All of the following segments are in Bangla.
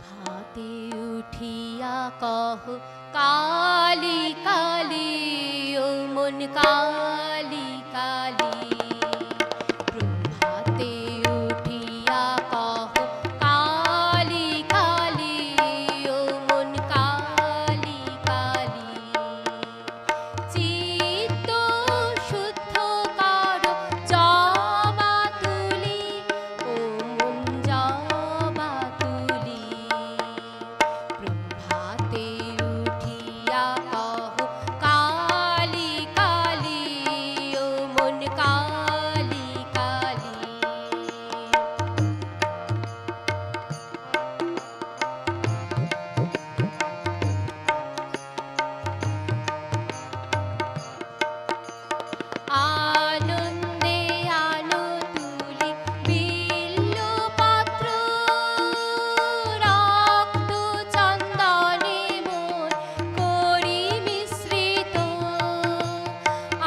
হাতে উঠিয়া কহ কালী কালী, ও মন কালী কালী। প্রভাতে উঠিয়া কহ কালী কালী, ও মন কালী কালী। চিত্ত শুদ্ধ কর জবা তুলি, ও মন জবা তুলি। প্রভাতে উঠিয়া কহ কালী কালী, ও মন কালী কালী। আনন্দে আনো তুলি বিল্লপত্র, রক্ত চন্দনে মন করি মিশ্রিত।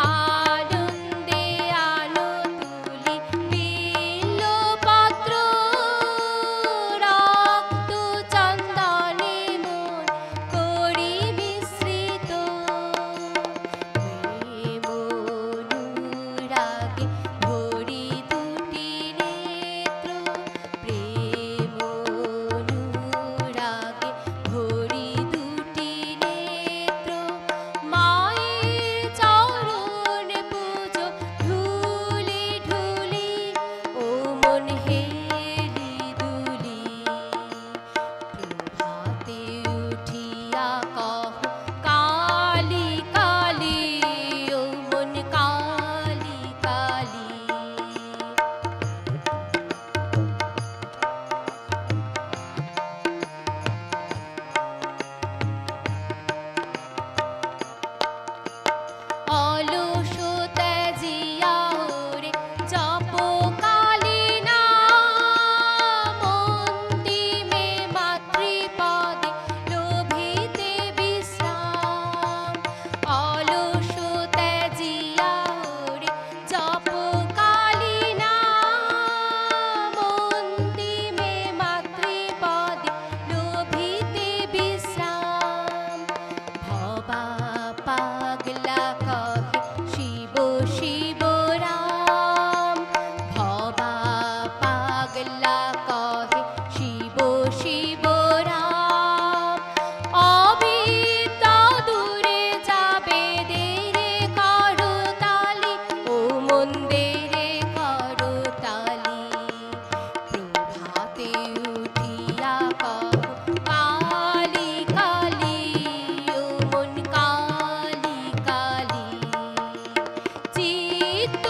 আনন্দে আনো তুলি বিল্লপত্র, রক্ত চন্দনে মন করি মিশ্রিত। প্রেম অনুরাগে ভরি দুটি নেত্র, প্রেম অনুরাগে ভরি দুটি নেত্র। মায়ের চরণ পুজো ঢুলি ঢুলি, ও মন হেলি দুলি। প্রভাতে উঠিয়া কহ কালী কালী, ও মন কালী কালী। অলস ত্যাজিয়া ওরে জপ কালী নাম, অন্তিমে মাতৃপদে লোভিতে বিশ্রাম। অলস ত্যাজিয়া ওরে জপ কালী নাম, অন্তিমে মাতৃপদে লোভিতে বিশ্রাম। ভবা পাগলা কহে শিব শিব রাম, ভবা পাগলা কহে শিব শিব রাম। অবিদ্য দূরে যাবে দেরে করতালি, ও মন দেরে করতালি। প্রভাতে উঠিয়া কহ কালী কালী, ও মন কালী কালী। চিত্ত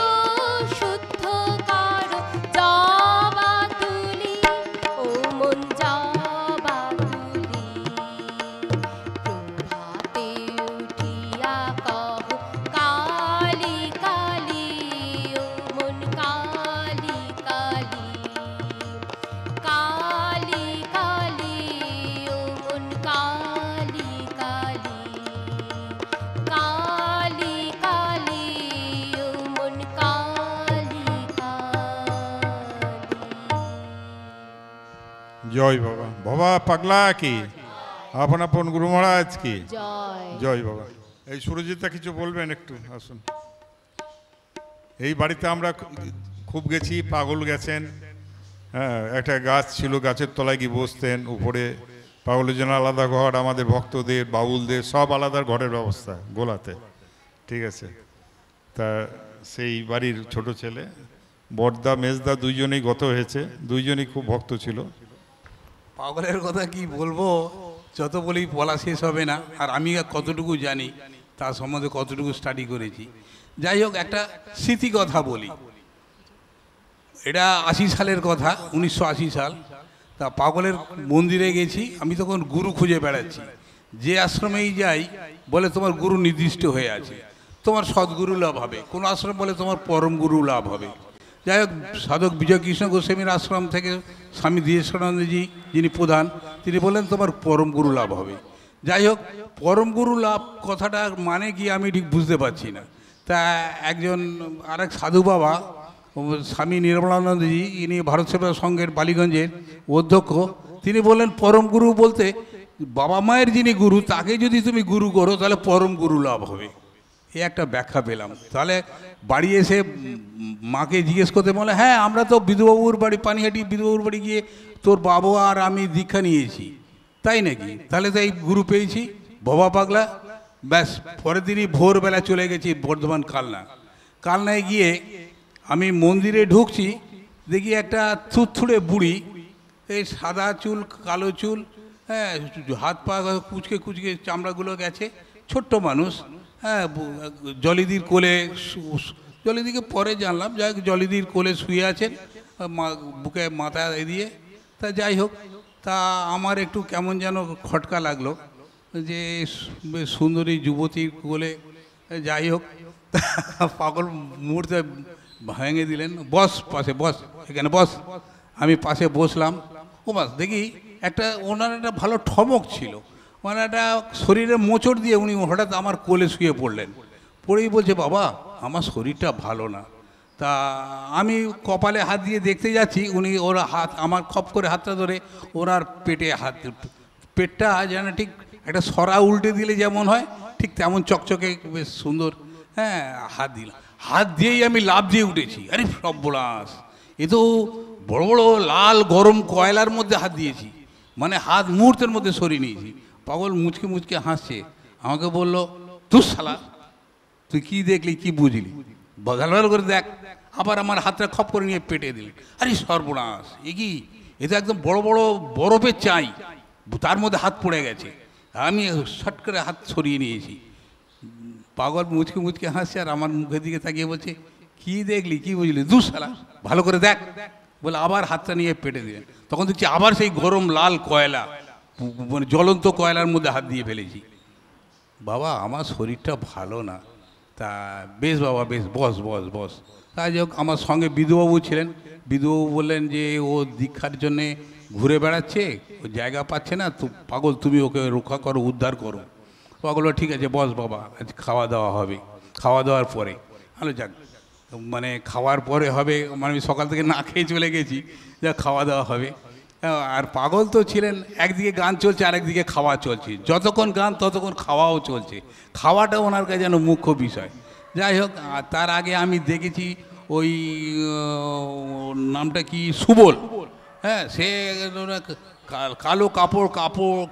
শুদ্ধ কর জবা তুলি, ও মন জবা তুলি। প্রভাতে উঠিয়া কহ কালী কালী, ও মন কালী কালী। কালী কালী, ও মন কালী কালী। কালী কালী, ও মন কালী কালী। জয় বাবা। বাবা পাগলা কি আপন আপন গুরু মহারাজ কি জয়। জয় বাবা। এই সুরজিৎদা কিছু বলবেন একটু আসুন। এই বাড়িতে আমরা খুব গেছি, পাগল গেছেন। হ্যাঁ, একটা গাছ ছিল, গাছের তলায় গিয়ে বসতেন। উপরে পাগলের জন্য আলাদা ঘর, আমাদের ভক্তদের বাউলদের সব আলাদা ঘরের ব্যবস্থা গোলাতে। ঠিক আছে, তা সেই বাড়ির ছোট ছেলে বড়দা মেজদা দুইজনেই গত হয়েছে, দুইজনই খুব ভক্ত ছিল। পাগলের কথা কি বলবো, যত বলি বলা শেষ হবে না। আর আমি কতটুকু জানি তার সম্বন্ধে কতটুকু স্টাডি করেছি। যাই হোক, একটা স্মৃতি কথা বলি। এটা 80 সালের কথা, 1980 সাল। তা পাগলের মন্দিরে গেছি, আমি তখন গুরু খুঁজে বেড়াচ্ছি। যে আশ্রমেই যাই বলে তোমার গুরু নির্দিষ্ট হয়ে আছে, তোমার সদ্গুরু লাভ হবে। কোনো আশ্রম বলে তোমার পরম গুরু লাভ হবে। যাই হোক, সাধক বিজয় কৃষ্ণ গোস্বামীর আশ্রম থেকে স্বামী দীনেশানন্দজি যিনি প্রধান, তিনি বললেন তোমার পরম গুরু লাভ হবে। যাই হোক, পরম গুরু লাভ কথাটা মানে কি আমি ঠিক বুঝতে পারছি না। তা একজন আরেক সাধু বাবা স্বামী নির্মলানন্দজি, ইনি ভারত সেবা সংঘের বালিগঞ্জের অধ্যক্ষ, তিনি বললেন পরম গুরু বলতে বাবা মায়ের যিনি গুরু তাকে যদি তুমি গুরু করো তাহলে পরম গুরু লাভ হবে। এই একটা ব্যাখ্যা পেলাম। তাহলে বাড়ি এসে মাকে জিজ্ঞেস করতে বলে, হ্যাঁ আমরা তো বিধুবাবুর বাড়ি পানিহাটি বিধুবাবুর বাড়ি গিয়ে তোর বাবা আর আমি দীক্ষা নিয়েছি, তাই নাকি? তাহলে তো এই গুরু পেয়েছি বাবা পাগলা। ব্যাস পরের দিনই ভোরবেলা চলে গেছি বর্ধমান কালনায় গিয়ে আমি মন্দিরে ঢুকছি, দেখি একটা থুতথুড়ে বুড়ি, এই সাদা চুল কালো চুল, হ্যাঁ হাত পা কুচকে কুচকে চামড়াগুলো গেছে, ছোট্ট মানুষ, হ্যাঁ জলিদির কোলে, জলিদিকে পরে জানলাম, যাই হোক জলিদির কোলে শুয়ে আছেন, বুকে মাথা দিয়ে। তা যাই হোক, তা আমার একটু কেমন যেন খটকা লাগলো যে বেশ সুন্দরী যুবতীর কোলে। যাই হোক, পাগল মুহূর্তে ভেঙে দিলেন, বস পাশে বস, এখানে বস। আমি পাশে বসলাম। ও বাস দেখি একটা ওনার একটা ভালো ঠমক ছিল, মানে একটা শরীরে মোচড় দিয়ে উনি হঠাৎ আমার কোলে শুয়ে পড়লেন। পড়েই বলছে, বাবা আমার শরীরটা ভালো না। তা আমি কপালে হাত দিয়ে দেখতে যাচ্ছি, উনি ওর হাত আমার খপ করে হাতটা ধরে ওনার পেটে হাত, পেটটা যেন ঠিক একটা সরা উল্টে দিলে যেমন হয় ঠিক তেমন চকচকে বেশ সুন্দর, হ্যাঁ হাত দিলাম। হাত দিয়েই আমি লাফ দিয়ে উঠেছি, আরে সব বোলাস, এ তো বড় বড় লাল গরম কয়লার মধ্যে হাত দিয়েছি, মানে হাত মুহূর্তের মধ্যে সরিয়ে নিয়েছি। পাগল মুচকে মুচকে হাসছে, আমাকে বলল, তুই শালা তুই কি দেখলি কি বুঝলি, ভালো করে দেখ। আবার আমার হাতটা খপ করে নিয়ে পেটে দিল। আরে সর্বনাশ, এ কি, এ তো একদম বড় বড় বরফের চাই, তার মধ্যে হাত পড়ে গেছে। আমি শট করে হাত সরিয়ে নিয়েছি। পাগল মুচকে মুচকে হাসছে আর আমার মুখের দিকে তাকিয়ে বলছে, কি দেখলি কি বুঝলি, দু শালা ভালো করে দেখ বলে আবার হাতটা নিয়ে পেটে দিলেন। তখন দেখছি আবার সেই গরম লাল কয়লা, মানে জ্বলন্ত কয়লার মধ্যে হাত দিয়ে ফেলেছি। বাবা আমার শরীরটা ভালো না। তা বেশ বাবা বেশ, বস বস বস। তাই যাই হোক, আমার সঙ্গে বিধুবাবু ছিলেন। বিধুবাবু বললেন যে ও দীক্ষার জন্যে ঘুরে বেড়াচ্ছে, ও জায়গা পাচ্ছে না, তো পাগল তুমি ওকে রক্ষা করো, উদ্ধার করো। পাগল ঠিক আছে বস বাবা, আজ খাওয়া দাওয়া হবে, খাওয়া দাওয়ার পরে। আলো যাক, মানে খাওয়ার পরে হবে, মানে আমি সকাল থেকে না খেয়ে চলে গেছি, যা খাওয়া দাওয়া হবে। আর পাগল তো ছিলেন, একদিকে গান চলছে আর একদিকে খাওয়া চলছে, যতক্ষণ গান ততক্ষণ খাওয়াও চলছে, খাওয়াটা ওনার কাছে যেন মুখ্য বিষয়। যাই হোক, তার আগে আমি দেখেছি ওই নামটা কি, সুবল, হ্যাঁ সে কালো কাপড়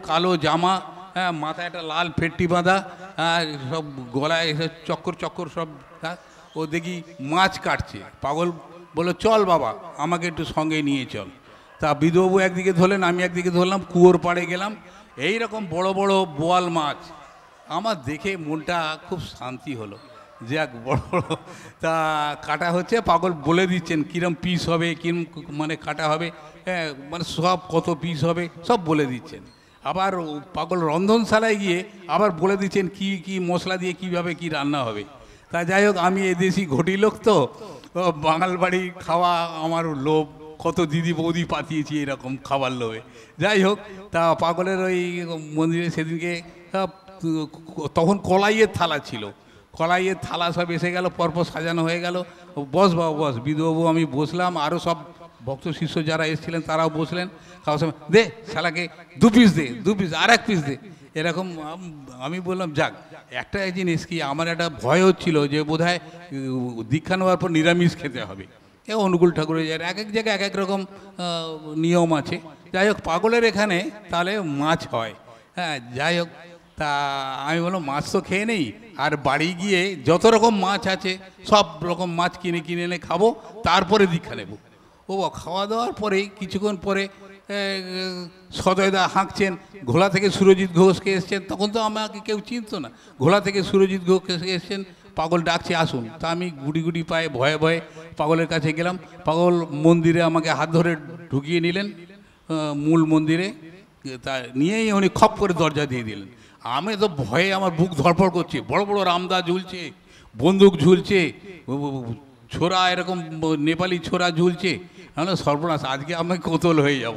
কালো জামা, হ্যাঁ মাথায় একটা লাল ফেট্টি বাঁধা, হ্যাঁ সব গলায় চক্কর চক্কর সব, হ্যাঁ ও দেখি মাছ কাটছে। পাগল বললো, চল বাবা আমাকে একটু সঙ্গে নিয়ে চল। তা বিধুবাবু একদিকে ধরলেন, আমি একদিকে ধরলাম, কুয়োর পাড়ে গেলাম। এই রকম বড় বড় বোয়াল মাছ, আমার দেখে মনটা খুব শান্তি হলো, যাক বড় বড়। তা কাটা হচ্ছে, পাগল বলে দিচ্ছেন কীরকম পিস হবে, কীরকম মানে কাটা হবে, হ্যাঁ মানে সব কত পিস হবে সব বলে দিচ্ছেন। আবার পাগল রন্ধনশালায় গিয়ে আবার বলে দিচ্ছেন কি কি মশলা দিয়ে কীভাবে কি রান্না হবে। তা যাই হোক, আমি এদেশি ঘটি লোক তো, বাঙাল বাড়ি খাওয়া আমার লোভ, কত দিদি বৌদি পাঠিয়েছি এরকম খাবার লোভে। যাই হোক, তা পাগলের ওই মন্দিরে সেদিনকে তখন কলাইয়ের থালা ছিল, কলাইয়ের থালা সব এসে গেল, পরপর সাজানো হয়ে গেল। বস বাবু বস, বিধুবাবু আমি বসলাম, আরও সব ভক্ত শিষ্য যারা এসেছিলেন তারাও বসলেন। খাওয়ার সময় দে শালাকে 2 পিস দে, 2 পিস আর 1 পিস দে, এরকম। আমি বললাম যাক, একটা জিনিস কি, আমার একটা ভয় হচ্ছিল যে বোধহয় দীক্ষা নেওয়ার পর নিরামিষ খেতে হবে। এ অনুকূল ঠাকুরের এক এক জায়গায় এক এক রকম নিয়ম আছে। যাই হোক, পাগলের এখানে তাহলে মাছ হয়, হ্যাঁ যাই হোক। তা আমি বললাম মাছ তো খেয়ে নেই, আর বাড়ি গিয়ে যত রকম মাছ আছে সব রকম মাছ কিনে কিনে এনে খাবো, তারপরে দীক্ষা নেব। ও খাওয়া দাওয়ার পরেই কিছুক্ষণ পরে সদয়দা হাঁকছেন, ঘোলা থেকে সুরজিৎ ঘোষকে এসছেন, তখন তো আমাকে কেউ চিনত না, ঘোলা থেকে সুরজিৎ ঘোষকে এসছেন। পাগল ডাকছে আসুন। তা আমি গুটি গুটি পায়ে ভয়ে ভয়ে পাগলের কাছে গেলাম। পাগল মন্দিরে আমাকে হাত ধরে ঢুকিয়ে নিলেন মূল মন্দিরে। তা নিয়েই উনি খপ করে দরজা দিয়ে দিলেন। আমি তো ভয়ে আমার বুক ধড়ফড় করছে, বড় বড় রামদা ঝুলছে, বন্দুক ঝুলছে, ছোরা এরকম নেপালি ছোরা ঝুলছে। না সর্বনাশ, আজকে আমি কোতল হয়ে যাব।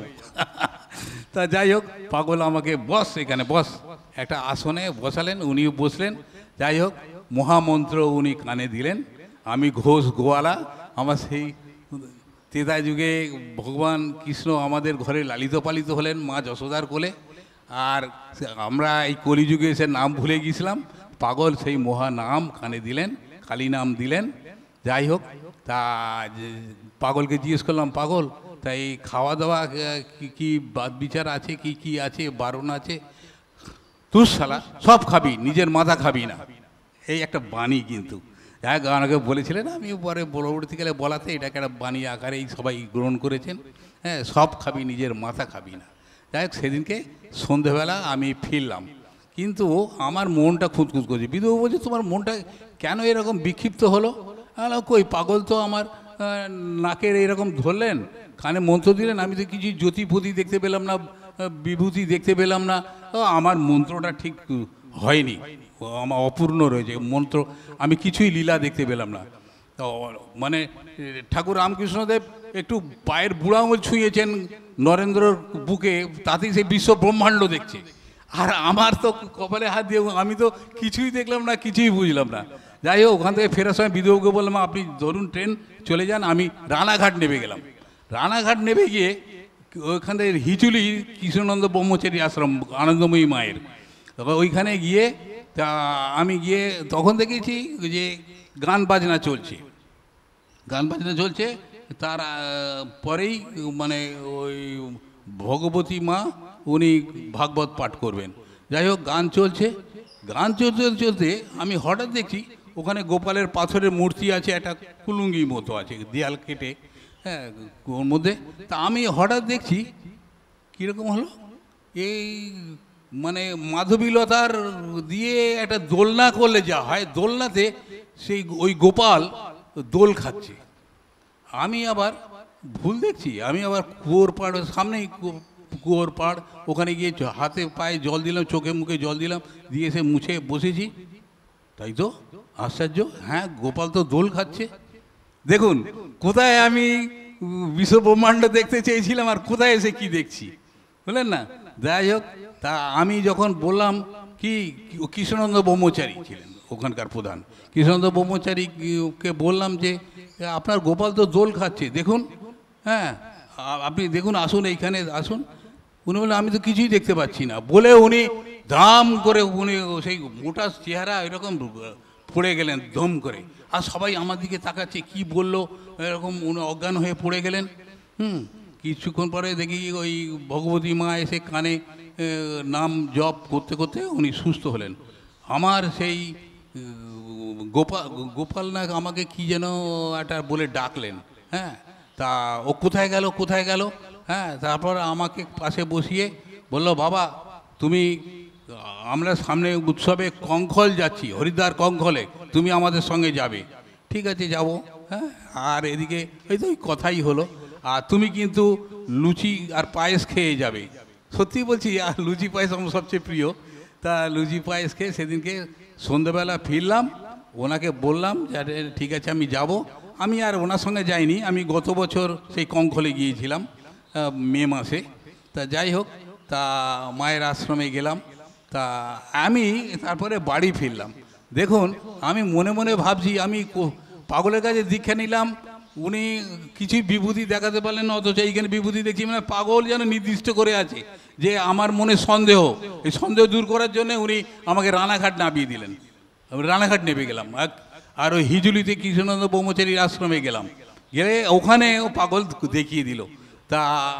তা যাই হোক, পাগল আমাকে বস এখানে বস, একটা আসনে বসালেন, উনিও বসলেন। যাই হোক, মহামন্ত্র উনি কানে দিলেন। আমি ঘোষ গোয়ালা, আমার সেই তেতা যুগে ভগবান কৃষ্ণ আমাদের ঘরে লালিত পালিত হলেন মা যশোদার কোলে, আর আমরা এই কলিযুগে এসে নাম ভুলে গিয়েছিলাম। পাগল সেই মহা নাম কানে দিলেন, কালী নাম দিলেন। যাই হোক, তা পাগলকে জিজ্ঞেস করলাম, পাগল তাই খাওয়া দাওয়া কি কি বাদ বিচার আছে, কি কি আছে, বারণ আছে? তুই শালা সব খাবি, নিজের মাথা খাবি না। এই একটা বাণী কিন্তু আমাকে বলেছিলেন, আমি পরে পরবর্তীকালে বলাতে এটাকে একটা বাণী আকারেই সবাই গ্রহণ করেছেন। হ্যাঁ, সব খাবি, নিজের মাথা খাবি না। যাই হোক, সেদিনকে সন্ধেবেলা আমি ফিরলাম, কিন্তু আমার মনটা খুঁতখুত করছে। বিধু বলছে, তোমার মনটা কেন এরকম বিক্ষিপ্ত হলো? কই, পাগল তো আমার নাকের এরকম ধরলেন, কানে মন্ত্র দিলেন, আমি তো কিছু জ্যোতিপতি দেখতে পেলাম না, বিভূতি দেখতে পেলাম না। আমার মন্ত্রটা ঠিক হয়নি, আমার অপূর্ণ রয়েছে মন্ত্র, আমি কিছুই লীলা দেখতে পেলাম না। তো মানে ঠাকুর রামকৃষ্ণদেব একটু পায়ের বুড়া আঙুল ছুঁয়েছেন নরেন্দ্রর বুকে, তাতেই সে বিশ্ব ব্রহ্মাণ্ড দেখছে। আর আমার তো কপালে হাত দিয়ে আমি তো কিছুই দেখলাম না, কিছুই বুঝলাম না। যাই হোক, ওখান থেকে ফেরার সময় বিধুবাবুকে বললাম, আপনি ধরুন ট্রেন, চলে যান। আমি রানাঘাট নেমে গেলাম। রানাঘাট নেমে গিয়ে ওইখান থেকে হিচুলি কৃষ্ণনন্দ ব্রহ্মচারী আশ্রম, আনন্দময়ী মায়ের, ওইখানে গিয়ে তা আমি গিয়ে তখন দেখেছি যে গান বাজনা চলছে, গান বাজনা চলছে। তার পরেই মানে ওই ভগবতী মা উনি ভাগবত পাঠ করবেন। যাই হোক, গান চলছে, গান চলতে চলতে আমি হঠাৎ দেখছি ওখানে গোপালের পাথরের মূর্তি আছে, একটা কুলুঙ্গি মতো আছে দেয়াল কেটে, হ্যাঁ, ওর মধ্যে। তা আমি হঠাৎ দেখছি কীরকম হলো, এই মানে মাধবীলতার দিয়ে একটা দোলনা করলে যা হয়, দোলনাতে সেই ওই গোপাল দোল খাচ্ছে। আমি আবার ভুল দেখছি, আমি আবার কুয়োর পাড়, সামনেই কুয়োর পাড়, ওখানে গিয়ে হাতে পায়ে জল দিলাম, চোখে মুখে জল দিলাম, দিয়ে এসে মুছে বসেছি। তাই তো আশ্চর্য, হ্যাঁ, গোপাল তো দোল খাচ্ছে। দেখুন কোথায় আমি বিশ্ব ব্রহ্মাণ্ড দেখতে চেয়েছিলাম আর কোথায় এসে কি দেখছি, বুঝলেন না? যাই হোক, তা আমি যখন বললাম কি, কৃষ্ণনন্দ ব্রহ্মচারী ছিলেন ওখানকার প্রধান, কৃষ্ণনন্দ ব্রহ্মচারীকে বললাম যে আপনার গোপাল তো দোল খাচ্ছে, দেখুন, হ্যাঁ আপনি দেখুন, আসুন এইখানে আসুন। উনি বললেন, আমি তো কিছুই দেখতে পাচ্ছি না। বলে উনি দাম করে উনি সেই মোটা চেহারা এরকম পড়ে গেলেন দম করে, আর সবাই আমার দিকে তাকাচ্ছে, কি বললো এরকম উনি অজ্ঞান হয়ে পড়ে গেলেন। কিছুক্ষণ পরে দেখি ওই ভগবতী মা এসে কানে নাম জপ করতে করতে উনি সুস্থ হলেন। আমার সেই গোপাল নাগ আমাকে কি যেন একটা বলে ডাকলেন, হ্যাঁ, তা ও কোথায় গেল কোথায় গেল, হ্যাঁ, তারপর আমাকে পাশে বসিয়ে বলল, বাবা তুমি, আমরা সামনে উৎসবে কঙ্খল যাচ্ছি, হরিদ্বার কঙ্খলে, তুমি আমাদের সঙ্গে যাবে। ঠিক আছে, যাব। হ্যাঁ, আর এদিকে এই তো কথাই হলো, আর তুমি কিন্তু লুচি আর পায়েস খেয়ে যাবে। সত্যি বলছি, আর লুচি পায়েস আমার সবচেয়ে প্রিয়। তা লুচি পায়েস খেয়ে সেদিনকে সন্ধ্যেবেলা ফিরলাম, ওনাকে বললাম যে ঠিক আছে আমি যাব। আমি আর ওনার সঙ্গে যাইনি, আমি গত বছর সেই কঙ্খলে গিয়েছিলাম মে মাসে। তা যাই হোক, তা মায়ের আশ্রমে গেলাম, তা আমি তারপরে বাড়ি ফিরলাম। দেখুন, আমি মনে মনে ভাবছি, আমি পাগলের কাছে দীক্ষা নিলাম, উনি কিছুই বিভূতি দেখাতে পারলেন না, অথচ এইখানে বিভূতি দেখছি। মানে পাগল যেন নির্দিষ্ট করে আছে যে আমার মনে সন্দেহ, এই সন্দেহ দূর করার জন্য উনি আমাকে রানাঘাট নামিয়ে দিলেন। রানাঘাট নেমে গেলাম, আর ওই হিজুলিতে কৃষ্ণনন্দ ব্রহ্মচারীর আশ্রমে গেলাম, গেলে ওখানে ও পাগল দেখিয়ে দিল। তা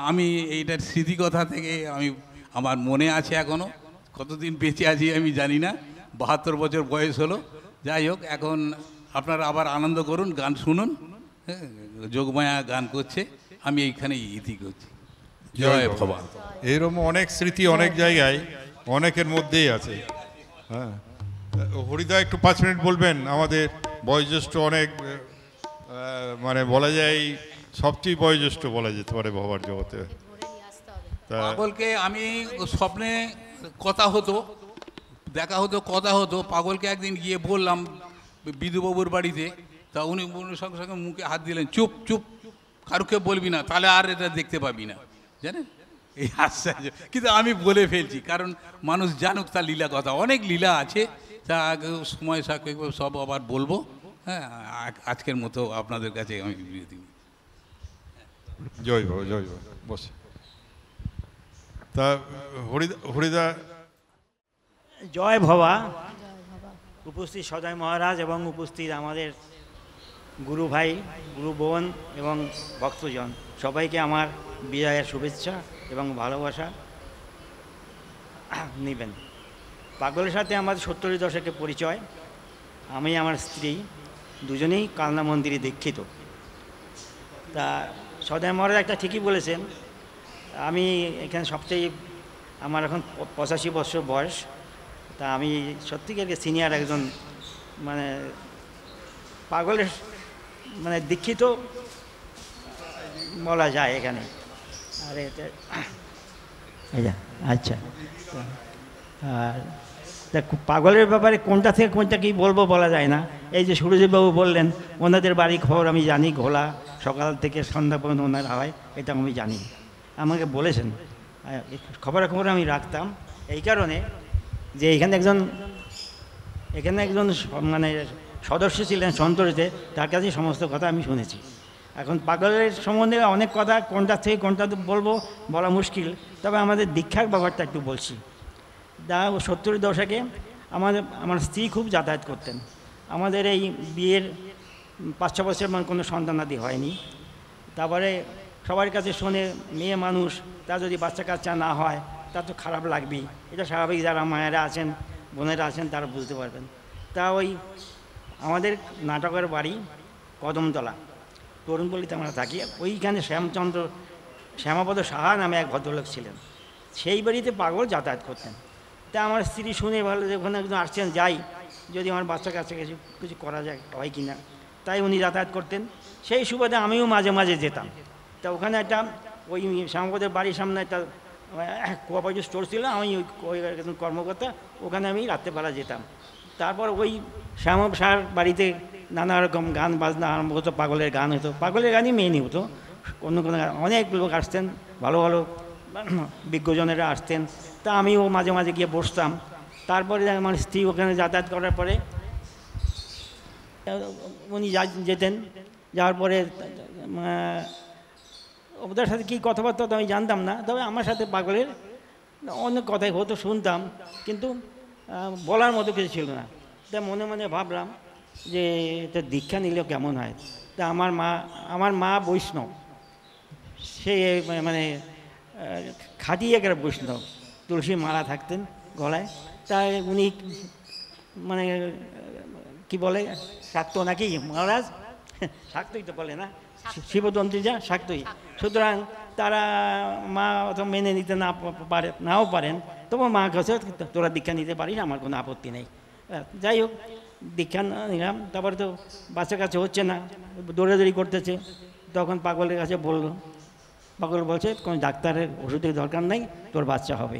আমি এইটার স্মৃতিকথা থেকে আমার মনে আছে এখনও। কতদিন বেঁচে আছি আমি জানি না, 72 বছর বয়স হলো। যাই হোক, এখন আপনারা আবার আনন্দ করুন, গান শুনুন। যোগমায়া গান করছে, আমি এইখানে ইতি করছি। জয় ভগবান। এইরকম অনেক স্মৃতি অনেক জায়গায় অনেকের মধ্যেই আছে। হ্যাঁ, হরিদা একটু 5 মিনিট বলবেন। আমাদের বয়োজ্যেষ্ঠ অনেক, মানে বলা যায় সবচেয়ে বয়োজ্যেষ্ঠ বলা যেতে পারে ভবার জগতে। পাগলকে আমি স্বপ্নে কথা হতো, দেখা হতো, কথা হতো। পাগলকে একদিন গিয়ে বললাম বিধুবাবুর বাড়িতে, তা উনি সঙ্গে সঙ্গে মুখে হাত দিলেন, চুপ চুপ, কারুকে বলবি না, তাহলে আর এটা দেখতে পাবি না, জানেন? এই আশ্চর্য, কিন্তু আমি বলে ফেলছি, কারণ মানুষ জানুক তার লীলা কথা। অনেক লীলা আছে, তা সময় সাপেক্ষ সব আবার বলবো। হ্যাঁ, আজকের মতো আপনাদের কাছে আমি বিরতি। জয় বাবা, জয় বাবা, বসে। তা হরিদা, জয় ভবা। উপস্থিত সদয় মহারাজ এবং উপস্থিত আমাদের গুরু ভাই, গুরু বোন এবং ভক্তজন, সবাইকে আমার বিজয়ের শুভেচ্ছা এবং ভালোবাসা নেবেন। পাগলের সাথে আমার 70 দশকে পরিচয়। আমি আমার স্ত্রী দুজনেই কালনা মন্দিরে দীক্ষিত। তা সদয় মহারাজ একটা ঠিকই বলেছেন, আমি এখানে সবচেয়ে, আমার এখন 85 বছর বয়স। তা আমি সত্যিকার সিনিয়র একজন মানে পাগলের মানে দীক্ষিত বলা যায় এখানে। আর এটা আচ্ছা, আর পাগলের ব্যাপারে কোনটা থেকে কোনটা কি বলবো বলা যায় না। এই যে সুরজিৎবাবু বললেন, ওনাদের বাড়ি খবর আমি জানি, ঘোলা সকাল থেকে সন্ধ্যা পর্যন্ত ওনারা হয়, এটা আমি জানি, আমাকে বলেছেন। খবরাখবর আমি রাখতাম এই কারণে যে এখানে একজন মানে সদস্য ছিলেন সন্তরিতে, তার কাছেই সমস্ত কথা আমি শুনেছি। এখন পাগলের সম্বন্ধে অনেক কথা, কোনটা থেকে কোনটা বলবো বলা মুশকিল, তবে আমাদের দীক্ষার ব্যাপারটা একটু বলছি। 70 দশকে আমার স্ত্রী খুব যাতায়াত করতেন। আমাদের এই বিয়ের 5-6 বছর মানে কোনো সন্তানাদি হয়নি। তারপরে সবার কাছে শোনে মেয়ে মানুষ, তার যদি বাচ্চা কাচ্চা না হয় তার তো খারাপ লাগবেই, এটা স্বাভাবিক। যারা মায়েরা আছেন, বোনেরা আছেন, তারা বুঝতে পারবেন। তা ওই আমাদের নাটকের বাড়ি কদমতলা, তরুণপল্লীতে আমরা থাকি। ওইখানে শ্যামাপদ সাহা নামে এক ভদ্রলোক ছিলেন, সেই বাড়িতে পাগল যাতায়াত করতেন। তা আমার স্ত্রী শুনে ভালো যে ওখানে একজন আসছেন, যাই, যদি আমার বাচ্চা কাছে কিছু করা যায় হয় কি না। তাই উনি যাতায়াত করতেন, সেই সুবাদে আমিও মাঝে মাঝে যেতাম। তা ওখানে একটা ওই শ্যামাপদের বাড়ির সামনে একটা কোঅপারেটিভ স্টোর ছিল, আমি ওই একজন কর্মকর্তা, ওখানে আমি রাত্রেবেলা যেতাম। তারপর ওই শ্যামা সার বাড়িতে নানা রকম গান বাজনা আরম্ভ হতো, পাগলের গান হতো, পাগলের গানই মেনই হতো। অন্য কোনো গান, অনেক লোক আসতেন, ভালো ভালো বিজ্ঞজনেরা আসতেন। তা আমিও মাঝে মাঝে গিয়ে বসতাম। তারপরে আমার স্ত্রী ওখানে যাতায়াত করার পরে উনি যেতেন, যাওয়ার পরে ওদের সাথে কী কথাবার্তা তো আমি জানতাম না, তবে আমার সাথে পাগলের অনেক কথাই হতো, শুনতাম, কিন্তু বলার মতো কিছু ছিল না। তা মনে মনে ভাবলাম যে এটা দীক্ষা নিলেও কেমন হয়। তা আমার মা বৈষ্ণব, সে মানে খাঁটি একের বৈষ্ণব, তুলসী মালা থাকতেন গলায়। তাই উনি মানে কি বলে, শাক্ত নাকি মহারাজ, শাক্তই তো বলে না, শিবতন্ত্রী যা শাক্তই। সুতরাং তারা মা অথবা মেনে নিতে নাও পারেন, তবু মা কাছে তোরা দীক্ষা নিতে পারিস, আমার কোনো আপত্তি নেই। যাই হোক, দীক্ষা নিলাম। তারপরে তো বাচ্চা কাছে হচ্ছে না, দৌড়াদৌড়ি করতেছে। তখন পাগলের কাছে বলল, পাগল বলছে কোনো ডাক্তারের ওষুধের দরকার নেই, তোর বাচ্চা হবে।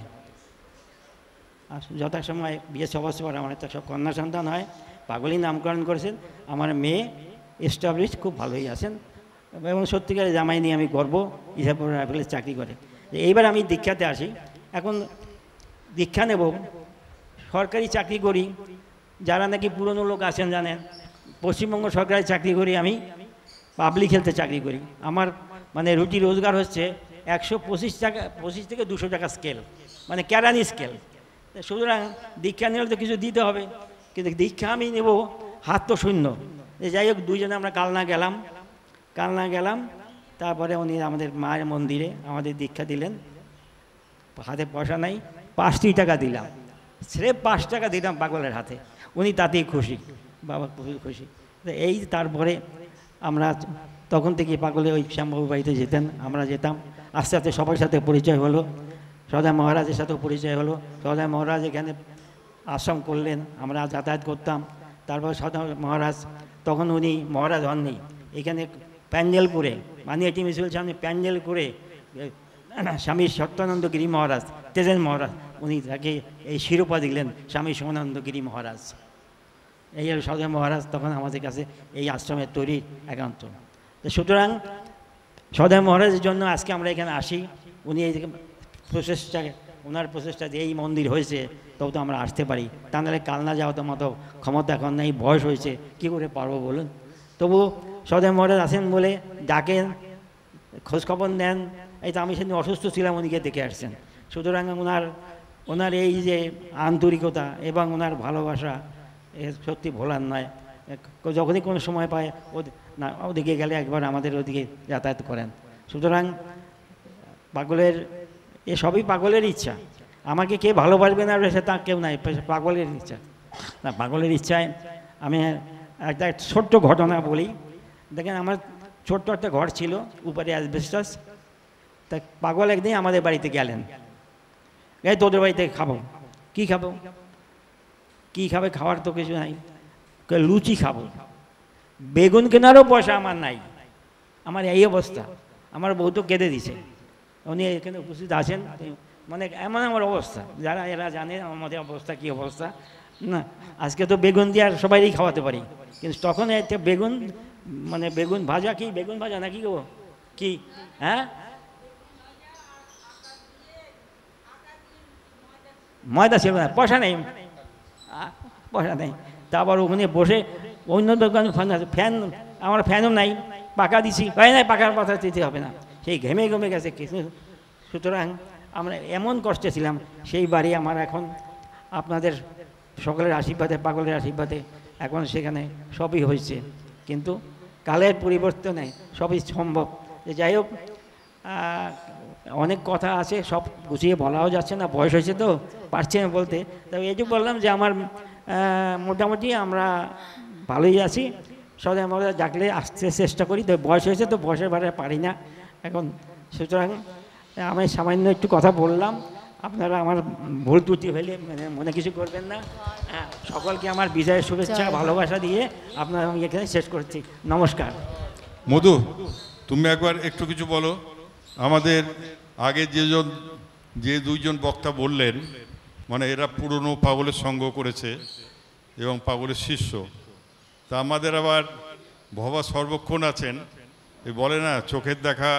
আর যথাসময় বিয়ে 6 বছর পর আমার একটা সব কন্যা সন্তান হয়, পাগলই নামকরণ করেছেন। আমার মেয়ে এস্টাবলিশ, খুব ভালোই আছেন, এবং সত্যিকারে জামাই নিয়ে আমি গর্ব, হিসাব রাইফেলে চাকরি করে। এইবার আমি দীক্ষাতে আসি। এখন দীক্ষা নেব, সরকারি চাকরি করি। যারা নাকি পুরনো লোক আছেন জানেন, পশ্চিমবঙ্গ সরকারি চাকরি করি, আমি পাবলিক হেলথে চাকরি করি। আমার মানে রুটি রোজগার হচ্ছে 125 টাকা, 25 থেকে 200 টাকা স্কেল, মানে কেরানি স্কেল। সুতরাং দীক্ষা নিলে তো কিছু দিতে হবে, কিন্তু দীক্ষা আমি নেব হাত তো শূন্য। যাই হোক, দুইজনে আমরা কালনা গেলাম। তারপরে উনি আমাদের মায়ের মন্দিরে আমাদের দীক্ষা দিলেন। হাতে পয়সা নাই, 5টি টাকা দিলাম, স্রেফ 5 টাকা দিলাম পাগলের হাতে। উনি তাতেই খুশি, বাবা খুবই খুশি। এই তারপরে আমরা তখন থেকে পাগলে ওই শ্যামবাবু বাড়িতে যেতেন, আমরা যেতাম। আস্তে আস্তে সবার সাথে পরিচয় হলো, সদয় মহারাজের সাথেও পরিচয় হলো। সদয় মহারাজ এখানে আশ্রম করলেন, আমরা যাতায়াত করতাম। তারপর সদয় মহারাজ, তখন উনি মহারাজ হননি, এখানে প্যান্ডেল করে, মানিয়াটি মিছিল সামনে প্যান্ডেল করে স্বামী সত্যানন্দ গিরি মহারাজ, তেজেন মহারাজ, উনি তাকে এই শিরোপা দিলেন স্বামী সমানন্দ গিরি মহারাজ। এই হল সদয় মহারাজ তখন আমাদের কাছে এই আশ্রমের তৈরি একান্ত। সুতরাং সদয় মহারাজের জন্য আজকে আমরা এখানে আসি। উনি এই প্রচেষ্টা, ওনার প্রচেষ্টা যে এই মন্দির হয়েছে, তবু তো আমরা আসতে পারি। তা নাহলে কালনা যাওয়া তো মতো ক্ষমতা এখন নেই, বয়স হয়েছে, কী করে পারবো বলুন। তবু সদয় মহারাজ আছেন বলে ডাকেন, খোঁজখবর নেন। এই তো আমি সেদিন অসুস্থ ছিলাম, উনিকে দেখে আসছেন। সুতরাং ওনার এই যে আন্তরিকতা এবং ওনার ভালোবাসা এ সত্যি ভোলার নয়। যখনই কোনো সময় পায় না ওদিকে গেলে একবার আমাদের ওদিকে যাতায়াত করেন। সুতরাং পাগলের সবই পাগলের ইচ্ছা। আমাকে কে ভালোবাসবে না সে তা কেউ নাই, পাগলের ইচ্ছা না। পাগলের ইচ্ছায় আমি একটা ছোট্ট ঘটনা বলি। দেখেন, আমার ছোট্ট একটা ঘর ছিল, উপরে অ্যাসবেস্টাস। তা পাগল একদিন আমাদের বাড়িতে গেলেন, এই তোদের বাড়িতে খাবো। কি খাবো? কি খাবে? খাওয়ার তো কিছু নাই। লুচি খাবো। বেগুন কেনারও পয়সা আমার নাই। আমার এই অবস্থা। আমার বউ তো কেঁদে দিছে। উনি এখানে উপস্থিত আছেন, মানে এমন আমার অবস্থা, যারা এরা জানে আমাদের অবস্থা কী অবস্থা না। আজকে তো বেগুন দিয়ে আর সবাইই খাওয়াতে পারি, কিন্তু তখন একটা বেগুন, মানে বেগুন ভাজা, কি বেগুন ভাজা নাকি গো, কি হ্যাঁ, ময়দা ছিল না, পয়সা নেই, পয়সা নেই। তারপর ওখানে বসে অন্য দোকান ফ্যান, আমার ফ্যানও নাই, পাকা দিছি, হয় নাই, পাকার পাতা দিতে হবে না, সেই ঘেমে ঘেমে গেছে কিছু। সুতরাং আমরা এমন কষ্টে ছিলাম। সেই বাড়ি আমার এখন আপনাদের সকলের আশীর্বাদে, পাগলের আশীর্বাদে এখন সেখানে সবই হয়েছে। কিন্তু কালের পরিবর্তনে সবই সম্ভব। যাই হোক, অনেক কথা আছে, সব গুছিয়ে বলাও যাচ্ছে না, বয়স হয়েছে তো পারছি না বলতে। তবে এই যে বললাম যে আমার মোটামুটি আমরা ভালোই আছি, সবাই আমরা ডাকলে আসতে চেষ্টা করি। তো বয়স হয়েছে তো বয়সের বারে পারি না এখন। সুতরাং আমি সামান্য একটু কথা বললাম, আপনারা আমার ভুল ত্রুটি হইলে মানে মনে কিছু করবেন না। সকলকে আমার বিজয়ের শুভেচ্ছা ভালোবাসা দিয়ে আপনারা আমি এখানে শেষ করছি। নমস্কার। মধু, তুমি একবার একটু কিছু বলো। আমাদের আগে যে দুইজন বক্তা বললেন, মানে এরা পুরনো পাগলের সঙ্গ করেছে এবং পাগলের শিষ্য। তা আমাদের আবার ভবা সর্বক্ষণ আছেন, এই বলে না চোখের দেখা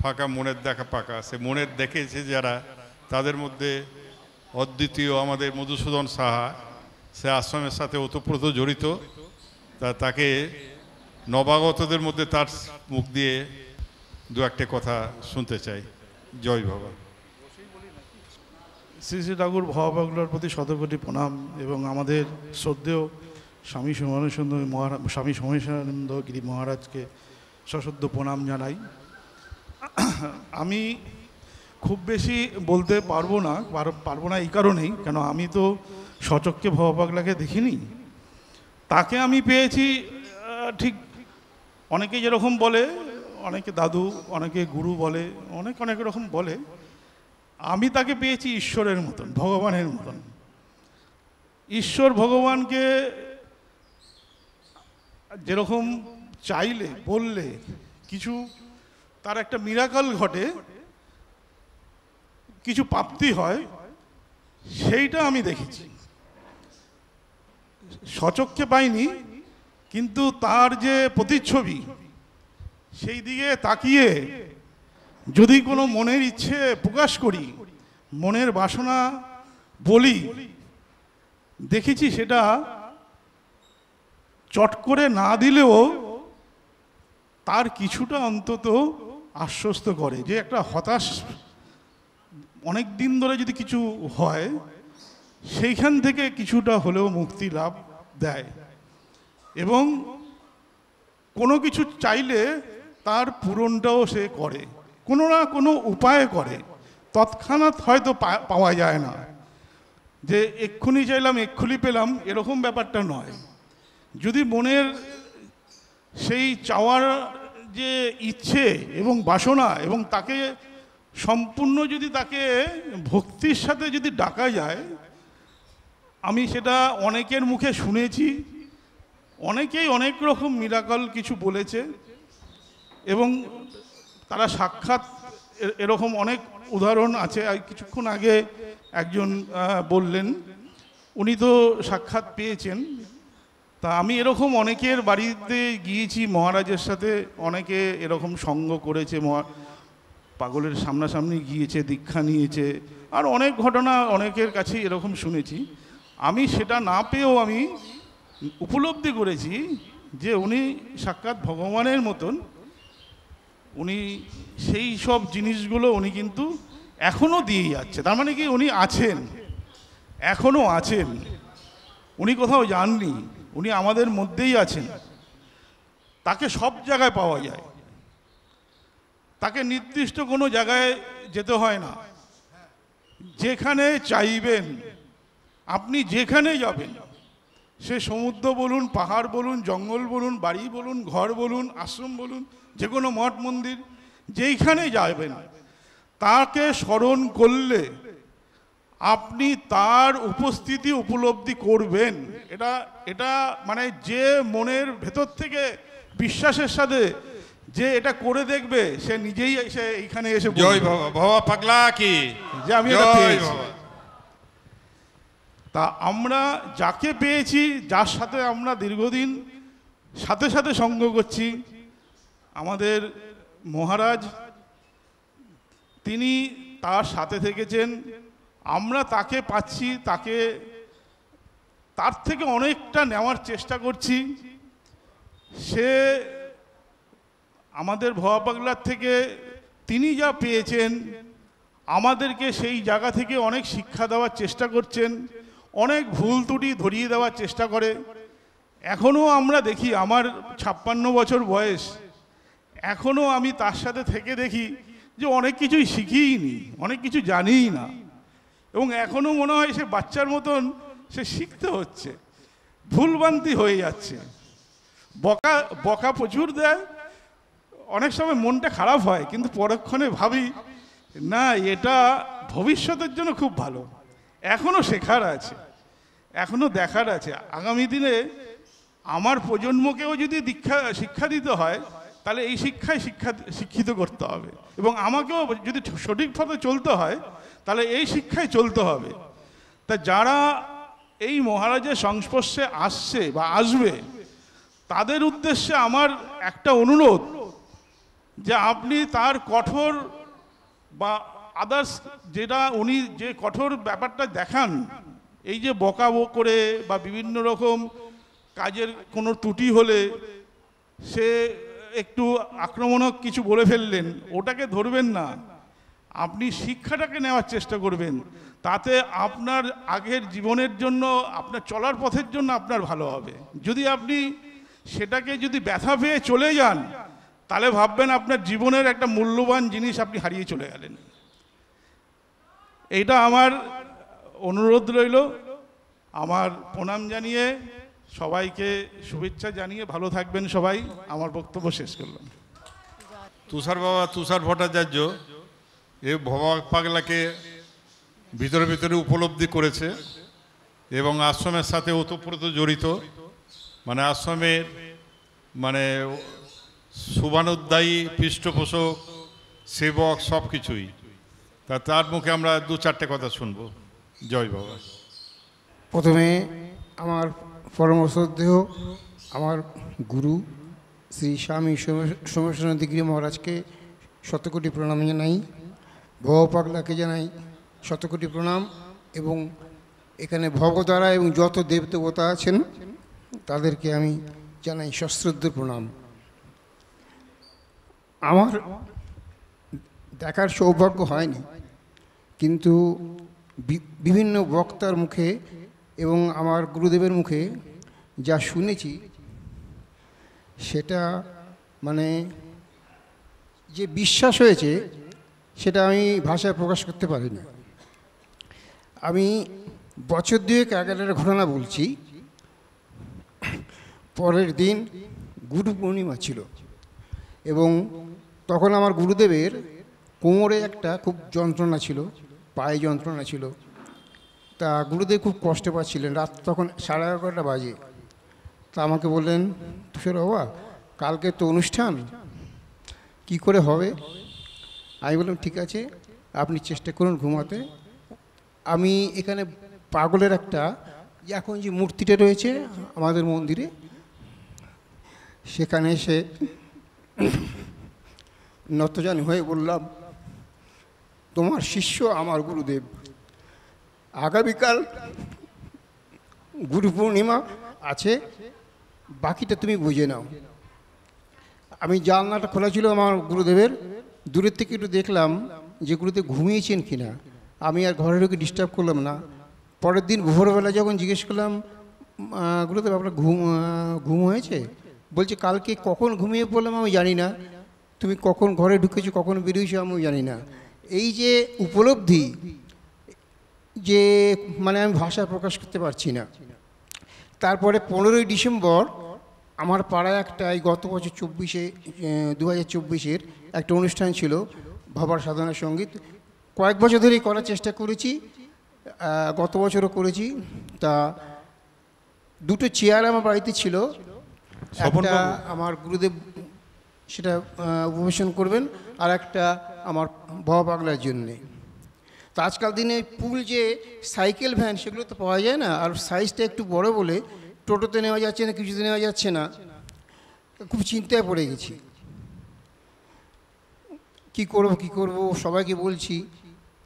ফাঁকা, মনের দেখা পাকা। সে মনের দেখেছে যারা, তাদের মধ্যে অদ্বিতীয় আমাদের মধুসূদন সাহা, সে আশ্রমের সাথে ওতপ্রোত জড়িত। তাকে নবাগতদের মধ্যে তার মুখ দিয়ে দু একটা কথা শুনতে চাই। জয় বাবা। শ্রী শ্রী ঠাকুর ভবা পাগলার প্রতি শতকোটি প্রণাম এবং আমাদের শ্রদ্ধেয় স্বামী স্বামী সোমেশানন্দ গিরি মহারাজকে সশ্রদ্ধ প্রণাম জানাই। আমি খুব বেশি বলতে পারবো না এই কারণেই, কেন আমি তো সচক্ষে ভবা পাগলাকে দেখিনি। তাকে আমি পেয়েছি ঠিক অনেকে যেরকম বলে, অনেকে দাদু, অনেকে গুরু বলে, অনেক রকম বলে। আমি তাকে পেয়েছি ঈশ্বরের মতন, ভগবানের মতন। ঈশ্বর ভগবানকে যেরকম চাইলে, বললে কিছু তার একটা মিরাকল ঘটে, কিছু প্রাপ্তি হয়, সেইটা আমি দেখেছি। সচক্ষে পাইনি, কিন্তু তার যে প্রতিচ্ছবি, সেই দিকে তাকিয়ে যদি কোনো মনের ইচ্ছে প্রকাশ করি, মনের বাসনা বলি, দেখেছি সেটা চট করে না দিলেও তার কিছুটা অন্তত আশ্বস্ত করে, যে একটা হতাশ অনেক দিন ধরে যদি কিছু হয়, সেইখান থেকে কিছুটা হলেও মুক্তি লাভ দেয়। এবং কোনো কিছু চাইলে তার পূরণটাও সে করে, কোনো না কোনো উপায়ে করে। তৎক্ষণাৎ হয়তো পাওয়া যায় না, যে এক্ষুনি চাইলাম এক্ষুনি পেলাম, এরকম ব্যাপারটা নয়। যদি মনের সেই চাওয়ার যে ইচ্ছে এবং বাসনা, এবং তাকে সম্পূর্ণ যদি তাকে ভক্তির সাথে যদি ডাকা যায়, আমি সেটা অনেকের মুখে শুনেছি, অনেকেই অনেক রকম মিরাকল কিছু বলেছে, এবং তারা সাক্ষাৎ এরকম অনেক উদাহরণ আছে। কিছুক্ষণ আগে একজন বললেন, উনি তো সাক্ষাৎ পেয়েছেন। তা আমি এরকম অনেকের বাড়িতে গিয়েছি মহারাজের সাথে, অনেকে এরকম সঙ্গ করেছে, পাগলের সামনাসামনি গিয়েছে, দীক্ষা নিয়েছে, আর অনেক ঘটনা অনেকের কাছে এরকম শুনেছি। আমি সেটা না পেয়েও আমি উপলব্ধি করেছি যে উনি সাক্ষাৎ ভগবানের মতন, উনি সেই সব জিনিসগুলো উনি কিন্তু এখনো দিয়ে যাচ্ছে। তার মানে কি উনি আছেন, এখনো আছেন, উনি কোথাও যাননি, উনি আমাদের মধ্যেই আছেন। তাকে সব জায়গায় পাওয়া যায়, তাকে নির্দিষ্ট কোনো জায়গায় যেতে হয় না। যেখানে চাইবেন আপনি যেখানে যাবেন, সে সমুদ্র বলুন, পাহাড় বলুন, জঙ্গল বলুন, বাড়ি বলুন, ঘর বলুন, আশ্রম বলুন, যে কোনো মঠ মন্দির, যেইখানে যাবেন তাকে স্মরণ করলে আপনি তার উপস্থিতি উপলব্ধি করবেন। এটা এটা মানে যে মনের ভেতর থেকে বিশ্বাসের সাথে যে এটা করে দেখবে, সে নিজেই এসে এইখানে এসে বলবে, জয় বাবা, বাবা পাগলা কি যে আমি এটা জয় পেয়েছি। বাবা। তা আমরা যাকে পেয়েছি, যার সাথে আমরা দীর্ঘদিন সাথে সাথে সঙ্গ করছি, আমাদের মহারাজ, তিনি তার সাথে থেকেছেন, আমরা তাকে পাচ্ছি, তার থেকে অনেকটা নেওয়ার চেষ্টা করছি। সে আমাদের ভবা পাগলার থেকে তিনি যা পেয়েছেন, আমাদেরকে সেই জায়গা থেকে অনেক শিক্ষা দেওয়ার চেষ্টা করছেন, অনেক ভুল ত্রুটি ধরিয়ে দেওয়ার চেষ্টা করে। এখনও আমরা দেখি, আমার 56 বছর বয়স, এখনও আমি তার সাথে থেকে দেখি যে অনেক কিছুই শিখিনি, অনেক কিছু জানিই না, এবং এখনও মনে হয় সে বাচ্চার মতন সে শিখতে হচ্ছে, ভুলভ্রান্তি হয়ে যাচ্ছে, বকা বকা প্রচুর দেয়, অনেক সময় মনটা খারাপ হয়, কিন্তু পরক্ষণে ভাবি না, এটা ভবিষ্যতের জন্য খুব ভালো, এখনও শেখার আছে, এখনও দেখার আছে। আগামী দিনে আমার প্রজন্মকেও যদি শিক্ষা দিতে হয়, তাহলে এই শিক্ষায় শিক্ষিত করতে হবে, এবং আমাকেও যদি সঠিক পথে চলতে হয়, তাহলে এই শিক্ষায় চলতে হবে। তা যারা এই মহারাজের সংস্পর্শে আসছে বা আসবে, তাদের উদ্দেশ্যে আমার একটা অনুরোধ, যে আপনি তার কঠোর বা আদার্স যেটা উনি যে কঠোর ব্যাপারটা দেখান, এই যে বকাবো করে বা বিভিন্ন রকম কাজের কোনো ত্রুটি হলে সে একটু আক্রমণক কিছু বলে ফেললেন, ওটাকে ধরবেন না, আপনি শিক্ষাটাকে নেওয়ার চেষ্টা করবেন। তাতে আপনার আগের জীবনের জন্য, আপনার চলার পথের জন্য আপনার ভালো হবে। যদি আপনি সেটাকে যদি ব্যথা পেয়ে চলে যান, তাহলে ভাববেন আপনার জীবনের একটা মূল্যবান জিনিস আপনি হারিয়ে চলে গেলেন। এইটা আমার অনুরোধ রইল। আমার প্রণাম জানিয়ে, সবাইকে শুভেচ্ছা জানিয়ে ভালো থাকবেন সবাই। আমার বক্তব্য শেষ করলাম। তুষার বাবা, তুষার ভট্টাচার্য, এ ভবা পাগলাকে ভিতরে ভিতরে উপলব্ধি করেছে এবং আশ্রমের সাথে ওতপ্রোত জড়িত, মানে আশ্রমের মানে শুভানুধ্যায়ী, পৃষ্ঠপোষক, সেবক, সব কিছুই। তার মুখে আমরা 2-4টে কথা শুনবো। জয় বাবা। প্রথমে আমার পরম শ্রদ্ধেয় আমার গুরু শ্রী স্বামী সোমেশ্বরানন্দ গিরি মহারাজকে শতকোটি প্রণাম জানাই, ভব পাগলাকে জানাই শতকোটি প্রণাম, এবং এখানে ভবতারা এবং যত দেবদেবতা আছেন তাদেরকে আমি জানাই সশ্রদ্ধ প্রণাম। আমার দেখার সৌভাগ্য হয়নি, কিন্তু বিভিন্ন বক্তার মুখে এবং আমার গুরুদেবের মুখে যা শুনেছি, সেটা মানে যে বিশ্বাস হয়েছে, সেটা আমি ভাষায় প্রকাশ করতে পারিনি। আমি বছর দুয়েক আগের ঘটনা বলছি। পরের দিন গুরু পূর্ণিমা ছিল, এবং তখন আমার গুরুদেবের কোমরে একটা খুব যন্ত্রণা ছিল, পায়ে যন্ত্রণা ছিল। তা গুরুদেব খুব কষ্ট পাচ্ছিলেন। রাত তখন 11:30 বাজে। তা আমাকে বললেন, তুষার বাবা, কালকে তো অনুষ্ঠান, কি করে হবে? আমি বললাম, ঠিক আছে, আপনি চেষ্টা করুন ঘুমাতে। আমি এখানে পাগলের একটা, এখন যে মূর্তিটা রয়েছে আমাদের মন্দিরে, সেখানে এসে নতজানি হয়ে বললাম, তোমার শিষ্য আমার গুরুদেব, আগামীকাল গুরু পূর্ণিমা আছে, বাকিটা তুমি বুঝে নাও। আমি জানলাটা খোলা ছিল আমার গুরুদেবের, দূরের থেকে একটু দেখলাম যে গুরুদেব ঘুমিয়েছেন কিনা। আমি আর ঘরে ঢুকে ডিস্টার্ব করলাম না। পরের দিন ভোরবেলা যখন জিজ্ঞেস করলাম, গুরুদেব আপনার ঘুম হয়েছে? বলছে কালকে কখন ঘুমিয়ে পড়লাম আমি জানি না, তুমি কখন ঘরে ঢুকেছো কখন বেরিয়েছো আমিও জানি না। এই যে উপলব্ধি, যে মানে আমি ভাষা প্রকাশ করতে পারছি না। তারপরে 15ই ডিসেম্বর আমার পাড়ায় একটা এই গত বছর 2024-এর একটা অনুষ্ঠান ছিল, ভাবার সাধনা সঙ্গীত। কয়েক বছর ধরেই করার চেষ্টা করেছি, গত বছরও করেছি। তা দুটো চেয়ার আমার বাড়িতে ছিল, একটা আমার গুরুদেব সেটা উপবেশন করবেন, আর একটা আমার বাবা পাগলার জন্যে। তো আজকাল দিনে পুল যে সাইকেল ভ্যান সেগুলো তো পাওয়া যায় না, আর সাইজটা একটু বড় বলে টোটোতে নেওয়া যাচ্ছে না, কিছুতে নেওয়া যাচ্ছে না। খুব চিন্তায় পড়ে গেছি, কি করব সবাইকে বলছি।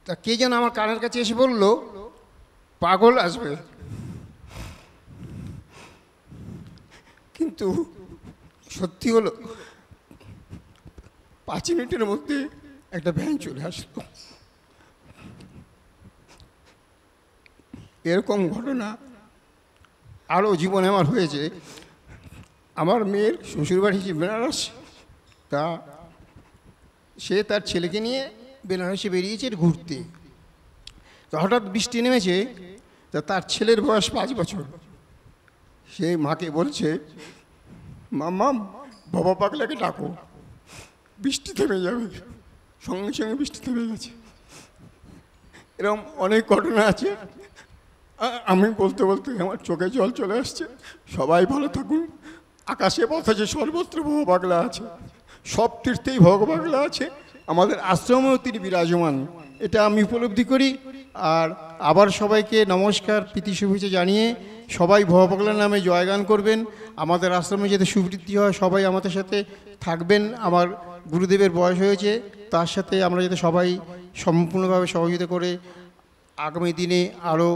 তা কে যেন আমার কানের কাছে এসে বলল পাগল আসবে, কিন্তু সত্যি হলো 5 মিনিটের মধ্যে একটা ভ্যান চলে আসলো। এরকম ঘটনা আরও জীবনে আমার হয়েছে। আমার মেয়ের শ্বশুরবাড়ি বেনারস, তা সে তার ছেলেকে নিয়ে বেনারসে বেরিয়েছে ঘুরতে। তো হঠাৎ বৃষ্টি নেমেছে, তা তার ছেলের বয়স 5 বছর। সে মাকে বলছে, মাম্মা বাবা পাগলাকে ডাকো, বৃষ্টি থেমে যাবে। সঙ্গে সঙ্গে বৃষ্টি থেমে গেছে। এরকম অনেক ঘটনা আছে। আমি বলতে বলতে আমার চোখে জল চলে আসছে। সবাই ভালো থাকুন। আকাশে বাতাসে সর্বত্র ভব পাগলা আছে, সব তীর্থেই ভব পাগলা আছে, আমাদের আশ্রমেও তিনি বিরাজমান, এটা আমি উপলব্ধি করি। আর আবার সবাইকে নমস্কার, প্রীতি শুভেচ্ছা জানিয়ে সবাই ভব পাগলার নামে জয়গান করবেন। আমাদের আশ্রমে যাতে সুবৃদ্ধি হয়, সবাই আমাদের সাথে থাকবেন। আমার গুরুদেবের বয়স হয়েছে, তার সাথে আমরা যাতে সবাই সম্পূর্ণভাবে সহযোগিতা করে আগামী দিনে আরও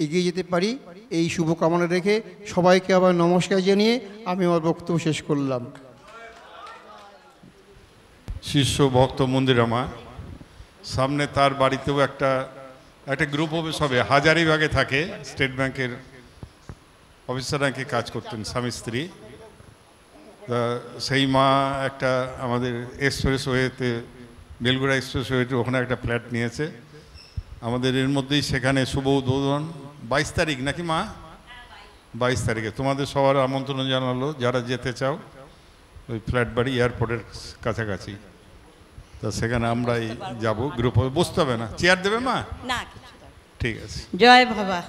এগিয়ে যেতে পারি, এই শুভকামনা রেখে সবাইকে আবার নমস্কার জানিয়ে আমি আমার বক্তব্য শেষ করলাম। শিষ্য ভক্ত মন্দিরামা, সামনে তার বাড়িতেও একটা গ্রুপ অফিস হবে, হাজারিবাগে থাকে, স্টেট ব্যাংকের অফিসার র্যাঙ্কে কাজ করতেন স্বামী স্ত্রী। তা সেই মা একটা আমাদের এক্সপ্রেস ওয়েতে, বেলগুড়া এক্সপ্রেস ওয়েতে ওখানে একটা ফ্ল্যাট নিয়েছে। আমাদের এর মধ্যেই সেখানে শুভ উদ্বোধন 22 তারিখ নাকি মা? 22 তারিখে তোমাদের সবার আমন্ত্রণ জানালো, যারা যেতে চাও। ওই ফ্ল্যাট বাড়ি এয়ারপোর্টের কাছাকাছি। তা সেখানে আমরাই যাব, গ্রুপ হবে। বুঝতে হবে না, চেয়ার দেবে মা? না, ঠিক আছে। জয় বাবা,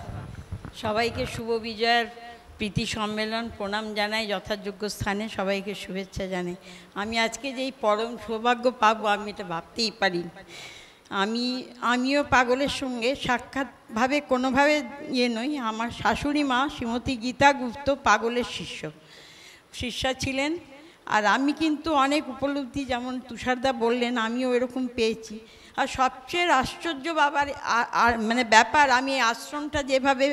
সবাইকে শুভ বিজয়ের প্রীতি সম্মেলন প্রণাম জানাই, যথাযোগ্য স্থানে সবাইকে শুভেচ্ছা জানাই। আমি আজকে যেই পরম সৌভাগ্য পাবো আমি এটা ভাবতেই পারি। আমিও পাগলের সঙ্গে সাক্ষাৎভাবে কোনোভাবে নই। আমার শাশুড়ি মা শ্রীমতী গীতা গুপ্ত পাগলের শিষ্যা ছিলেন। আর আমি কিন্তু অনেক উপলব্ধি, যেমন তুষারদা বললেন, আমিও এরকম পেয়েছি। আর সবচেয়ে আশ্চর্য বাবার মানে ব্যাপার, আমি এই আশ্রমটা যেভাবে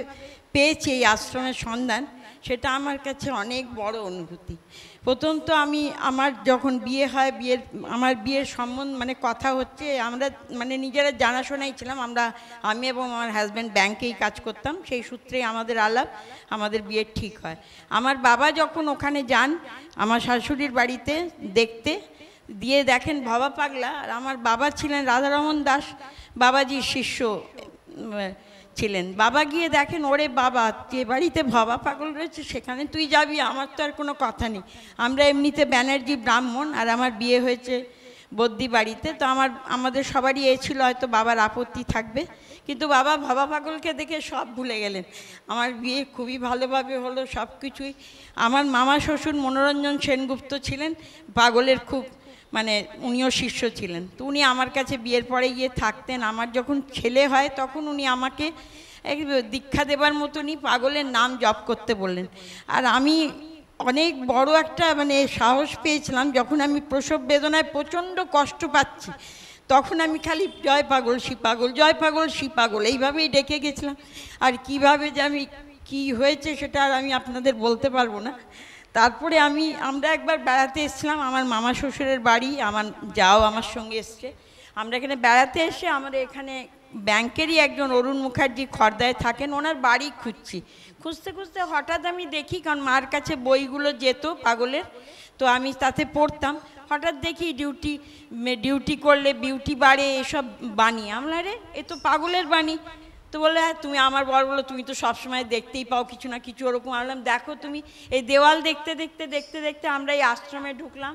পেয়েছি, এই আশ্রমের সন্ধান, সেটা আমার কাছে অনেক বড় অনুভূতি। প্রথম তো আমার যখন বিয়ে হয়, আমার বিয়ের সম্বন্ধ মানে কথা হচ্ছে, আমরা মানে নিজেরা জানাশোনাই ছিলাম। আমি এবং আমার হাজব্যান্ড ব্যাংকেই কাজ করতাম, সেই সূত্রেই আমাদের আলাপ, আমাদের বিয়ের ঠিক হয়। আমার বাবা যখন ওখানে যান আমার শাশুড়ির বাড়িতে দেখতে, দিয়ে দেখেন ভবা পাগলা। আর আমার বাবা ছিলেন রাধারমন দাস, বাবাজির শিষ্য ছিলেন। বাবা গিয়ে দেখেন, ওরে বাবা, যে বাড়িতে ভবা পাগল রয়েছে সেখানে তুই যাবি? আমার তো আর কোনো কথা নেই। আমরা এমনিতে ব্যানার্জি ব্রাহ্মণ, আর আমার বিয়ে হয়েছে বদ্যি বাড়িতে। তো আমাদের সবারই ছিল হয়তো বাবার আপত্তি থাকবে, কিন্তু বাবা ভবা পাগলকে দেখে সব ভুলে গেলেন। আমার বিয়ে খুবই ভালোভাবে হলো, সব কিছুই। আমার মামা শ্বশুর মনোরঞ্জন সেনগুপ্ত ছিলেন পাগলের খুব মানে উনিও শিষ্য ছিলেন। তো উনি আমার কাছে বিয়ের পরে গিয়ে থাকতেন। আমার যখন ছেলে হয় তখন উনি আমাকে দীক্ষা দেবার মতনই পাগলের নাম জপ করতে বললেন। আর আমি অনেক বড় একটা মানে সাহস পেয়েছিলাম, যখন আমি প্রসব বেদনায় প্রচণ্ড কষ্ট পাচ্ছি, তখন আমি খালি জয় পাগল শ্রী পাগল, জয় পাগল শ্রী পাগল এইভাবেই ডেকে গেছিলাম। আর কিভাবে যে আমি কি হয়েছে সেটা আর আমি আপনাদের বলতে পারবো না। তারপরে আমরা একবার বেড়াতে এসেছিলাম, আমার মামা শ্বশুরের বাড়ি, আমার যাও আমার সঙ্গে এসছে। আমরা এখানে বেড়াতে এসে আমাদের এখানে ব্যাংকেরই একজন অরুণ মুখার্জি খর্দায় থাকেন, ওনার বাড়ি খুঁজতে খুঁজতে হঠাৎ আমি দেখি, কারণ মার কাছে বইগুলো যেত পাগলের, তো আমি তাতে পড়তাম, হঠাৎ দেখি ডিউটি করলে বিউটি বাড়ে এসব বাণী। আমরা রে এ তো পাগলের বাণী। তো বললো হ্যাঁ তুমি, আমার বর বলো তুমি তো সবসময় দেখতেই পাও কিছু না কিছু ওরকম। বললাম দেখো তুমি, এই দেওয়াল দেখতে দেখতে দেখতে দেখতে আমরা এই আশ্রমে ঢুকলাম।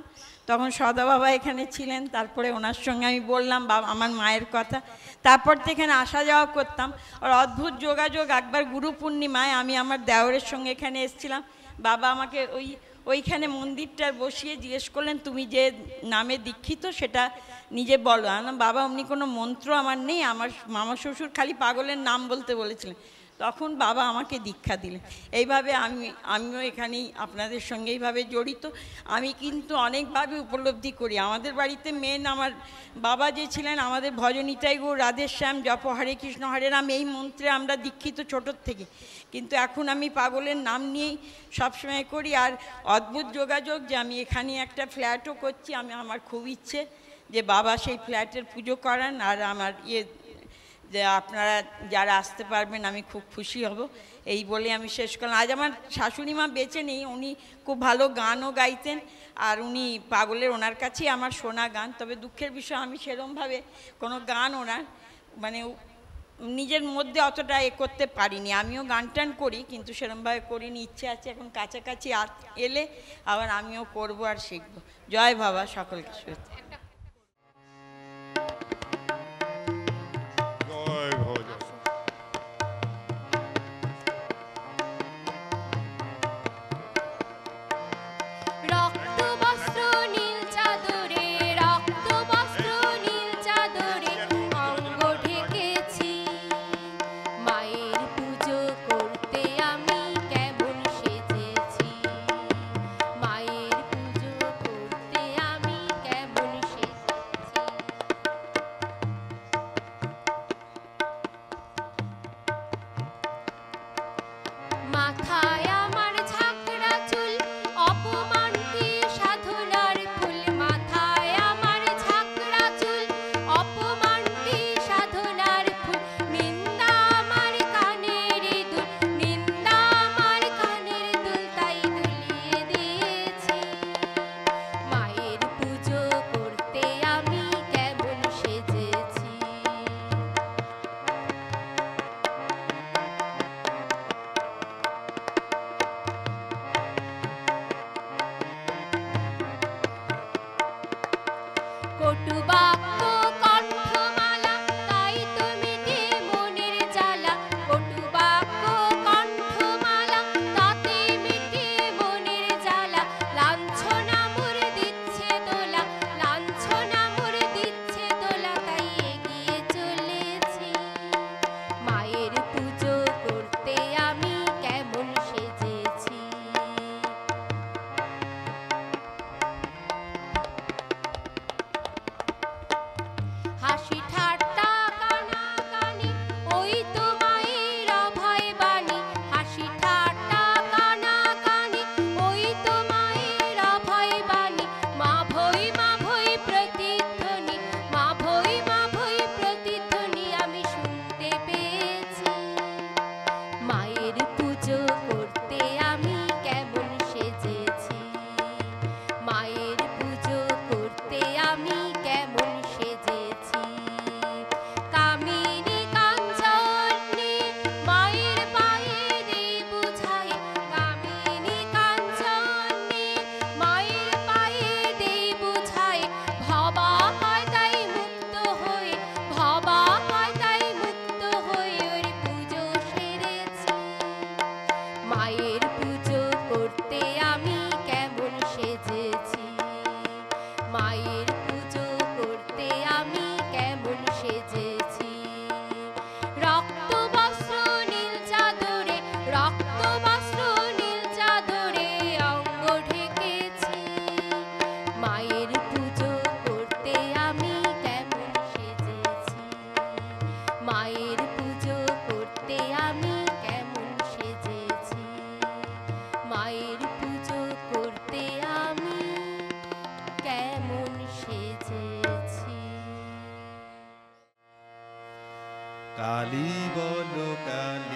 তখন সদা বাবা এখানে ছিলেন, তারপরে ওনার সঙ্গে আমি বললাম বাবা আমার মায়ের কথা, তারপর তো এখানে আসা যাওয়া করতাম। আর অদ্ভুত যোগাযোগ, একবার গুরু পূর্ণিমায় আমি আমার দেওরের সঙ্গে এখানে এসেছিলাম, বাবা আমাকে ওইখানে মন্দিরটার বসিয়ে জিজ্ঞেস করলেন তুমি যে নামে দীক্ষিত সেটা নিজে বলো। আমি বাবা অমনি কোনো মন্ত্র আমার নেই, আমার মামা শ্বশুর খালি পাগলের নাম বলতে বলেছিলেন। তখন বাবা আমাকে দীক্ষা দিলেন। এইভাবে আমিও এখানেই আপনাদের সঙ্গে এইভাবে জড়িত। আমি কিন্তু অনেকভাবে উপলব্ধি করি, আমাদের বাড়িতে মেন আমার বাবা যে ছিলেন, আমাদের ভজনিতাই গো রাধেশ্যাম জপ হরে কৃষ্ণ হরে রাম, এই মন্ত্রে আমরা দীক্ষিত ছোটোর থেকে। কিন্তু এখন আমি পাগলের নাম নিয়েই সবসময় করি। আর অদ্ভুত যোগাযোগ যে আমি এখানে একটা ফ্ল্যাটও করছি, আমার খুব ইচ্ছে যে বাবা সেই ফ্ল্যাটের পুজো করান। আর আমার যে আপনারা যারা আসতে পারবেন আমি খুব খুশি হব, এই বলে আমি শেষ করলাম। আজ আমার শাশুড়ি মা বেঁচে নেই, উনি খুব ভালো গানও গাইতেন, আর উনি পাগলের ওনার কাছেই আমার শোনা গান। তবে দুঃখের বিষয় আমি সেরমভাবে কোনো গান ওনার মানে নিজের মধ্যে অতটা করতে পারিনি। আমিও গান টান করি কিন্তু সেরমভাবে করিনি, ইচ্ছে আছে এখন কাছাকাছি এলে আবার আমিও করবো আর শিখবো। জয় বাবা, সকলকে শুভেচ্ছা। কালী বলো কালী